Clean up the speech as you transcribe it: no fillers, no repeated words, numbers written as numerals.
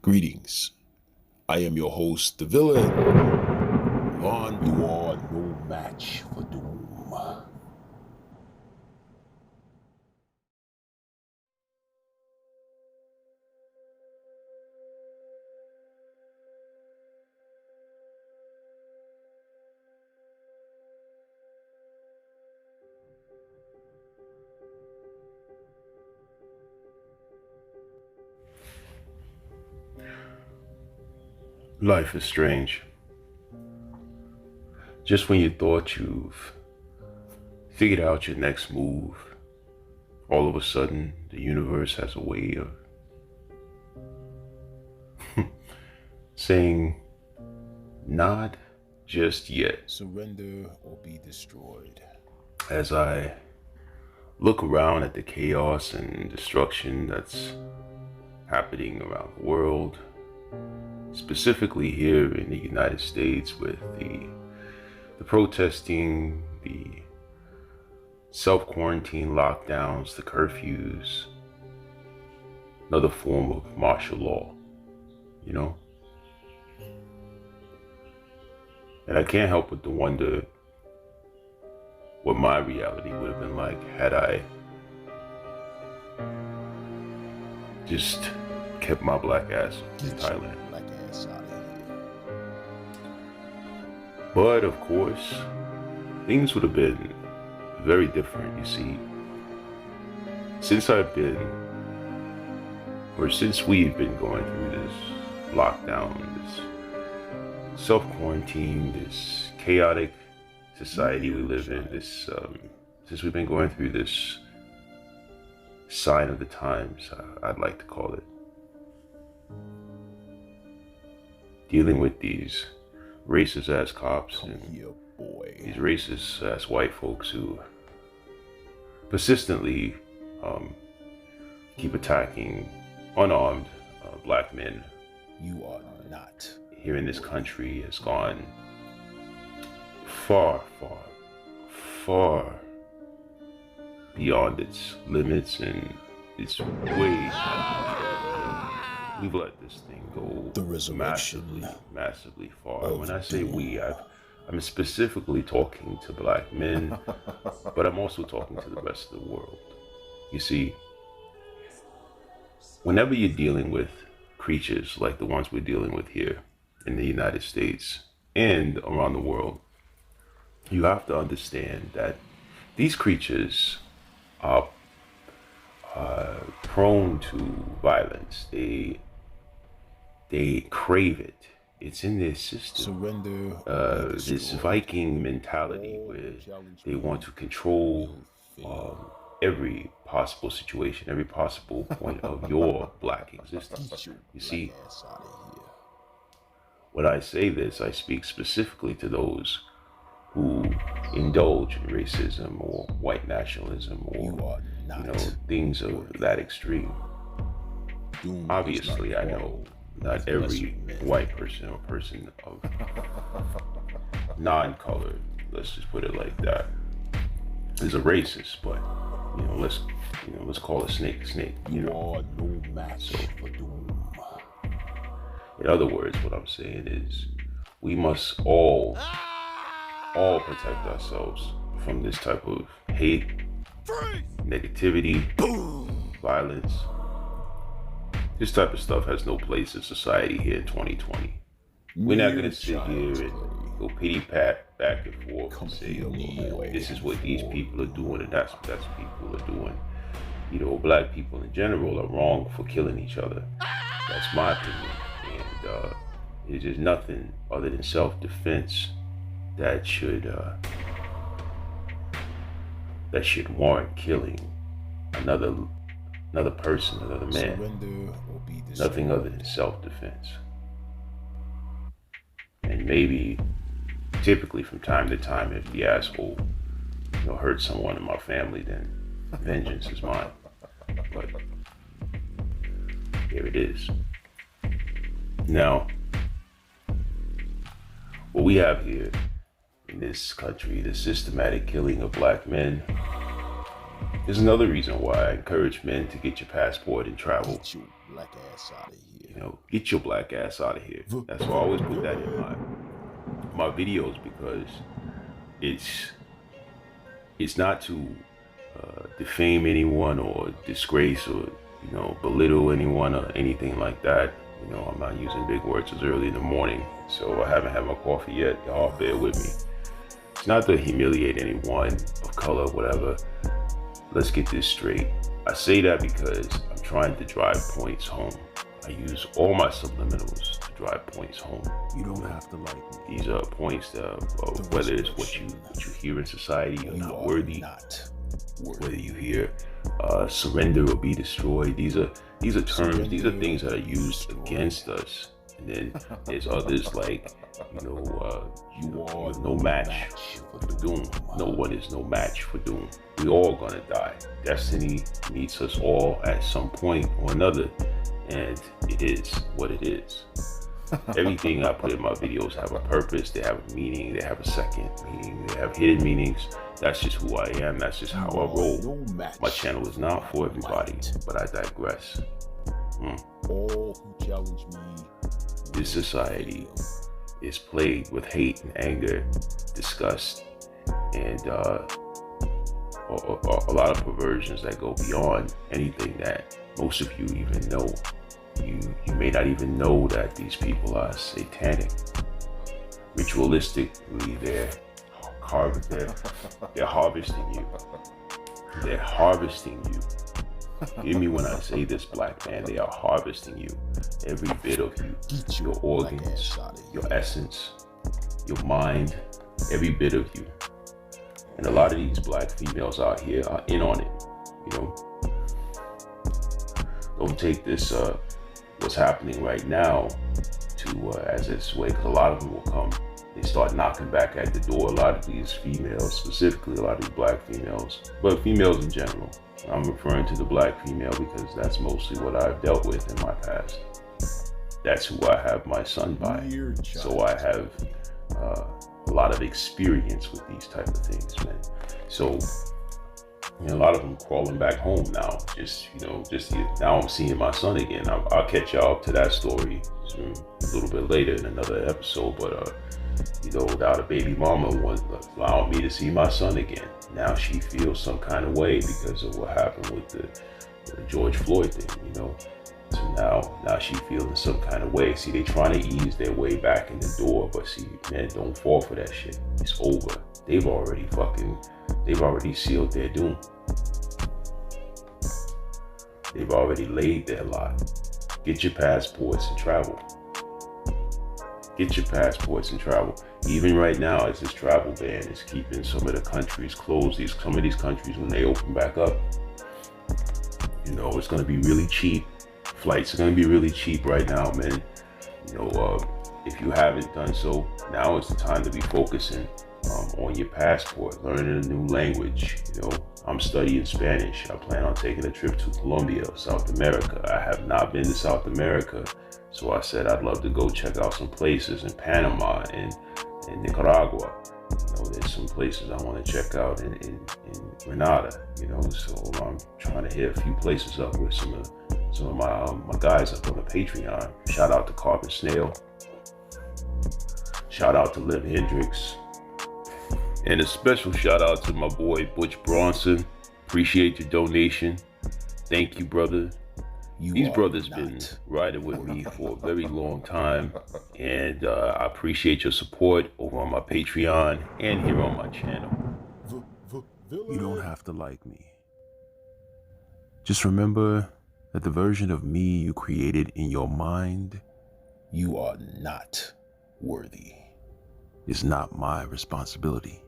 Greetings. I am your host, the villain. Vaughn, you are no match for Doom. Life is strange. Just when you thought you've figured out your next move, all of a sudden the universe has a way of saying, not just yet. Surrender or be destroyed. As I look around at the chaos and destruction that's happening around the world, specifically here in the United States with the protesting, the self-quarantine lockdowns, the curfews, another form of martial law, you know? And I can't help but to wonder what my reality would have been like had I just kept my black ass in Thailand. Black ass out of here. But of course, things would have been very different, you see. Since we've been going through this lockdown, this self-quarantine, this chaotic society we live in, since we've been going through this sign of the times, I'd like to call it, dealing with these racist ass cops and these racist ass white folks who persistently keep attacking unarmed black men. You are not. Here in this country has gone far, far, far beyond its limits, and it's way we've let this thing go The resurrection massively far. When I say we, I'm specifically talking to black men, but I'm also talking to the rest of the world. You see, whenever you're dealing with creatures like the ones we're dealing with here in the United States and around the world, you have to understand that these creatures are prone to violence. They crave it. It's in their system. surrender. This Viking mentality where they want to control every possible situation, every possible point of your black existence. You see, when I say this, I speak specifically to those who indulge in racism or white nationalism or things of that extreme. Obviously, I know not every white person or person of non-color, let's just put it like that, is a racist, but let's call a snake a snake. You are no match for Doom. In other words, what I'm saying is we must all protect ourselves from this type of hate, negativity, violence. This type of stuff has no place in society here in 2020. We're not gonna sit here and go pity-pat back and forth and say, this is what these people are doing and that's what people are doing. You know, black people in general are wrong for killing each other. That's my opinion. And it's just nothing other than self-defense that should warrant killing another person, another man. Nothing other than self-defense. And maybe, typically from time to time, if the asshole hurt someone in my family, then vengeance is mine. But here it is. Now, what we have here in this country, the systematic killing of black men, There's another reason why I encourage men to get your passport and travel. Get your black ass out of here. You know, get your black ass out of here. That's why I always put that in my videos, because it's not to defame anyone or disgrace or, you know, belittle anyone or anything like that. You know, I'm not using big words. It's early in the morning, so I haven't had my coffee yet. Y'all bear with me. It's not to humiliate anyone of color, whatever. Let's get this straight. I say that because I'm trying to drive points home. I use all my subliminals to drive points home. You don't have to like me. These are points that, whether it's what you hear in society, you're not worthy. Whether you hear surrender or be destroyed. These are terms. These are things that are used against us. And then there's others like, you know, you are no match for doom. No one is no match for doom. We all gonna die. Destiny meets us all at some point or another, and it is what it is. Everything I put in my videos have a purpose. They have a meaning. They have a second meaning. They have hidden meanings. That's just who I am. That's just how I roll. My channel is not for everybody, but I digress. All who challenge me. This society is plagued with hate and anger, disgust, and a lot of perversions that go beyond anything that most of you even know. You may not even know that these people are satanic. Ritualistically, they're harvesting you. They're harvesting you. Hear me when I say this, black man. They are harvesting you. Every bit of you. Your organs, your essence, your mind, every bit of you. And a lot of these black females out here are in on it, you know. Don't take this, what's happening right now to as its way, because a lot of them will come. They start knocking back at the door. A lot of these females, specifically a lot of these black females, but females in general. I'm referring to the black female because that's mostly what I've dealt with in my past. That's who I have my son by. So I have a lot of experience with these type of things, man. So, you know, a lot of them crawling back home now. Now I'm seeing my son again. I'll catch y'all up to that story soon, a little bit later in another episode. But you know, without a baby mama was allowing me to see my son again. Now she feels some kind of way because of what happened with the George Floyd thing, you know. So now she feeling some kind of way. See, they trying to ease their way back in the door, but see, man, don't fall for that shit. It's over. They've already sealed their doom. They've already laid their lot. Get your passports and travel. Get your passports and travel. Even right now, as this travel ban is keeping some of the countries closed, some of these countries, when they open back up, you know, it's going to be really cheap. Flights are going to be really cheap right now, man. You know, if you haven't done so, now is the time to be focusing on your passport, learning a new language. You know, I'm studying Spanish. I plan on taking a trip to Colombia, South America. I have not been to South America, so I said I'd love to go check out some places in Panama and in Nicaragua. You know, there's some places I want to check out in Grenada. You know, so I'm trying to hit a few places up with some of my guys up on the Patreon. Shout out to Carbon Snail. Shout out to Liv Hendricks. And a special shout out to my boy Butch Bronson. Appreciate your donation. Thank you, brother. These brothers been riding with me for a very long time, and I appreciate your support over on my Patreon and here on my channel. You don't have to like me. Just remember that the version of me you created in your mind, You are not worthy. is not my responsibility.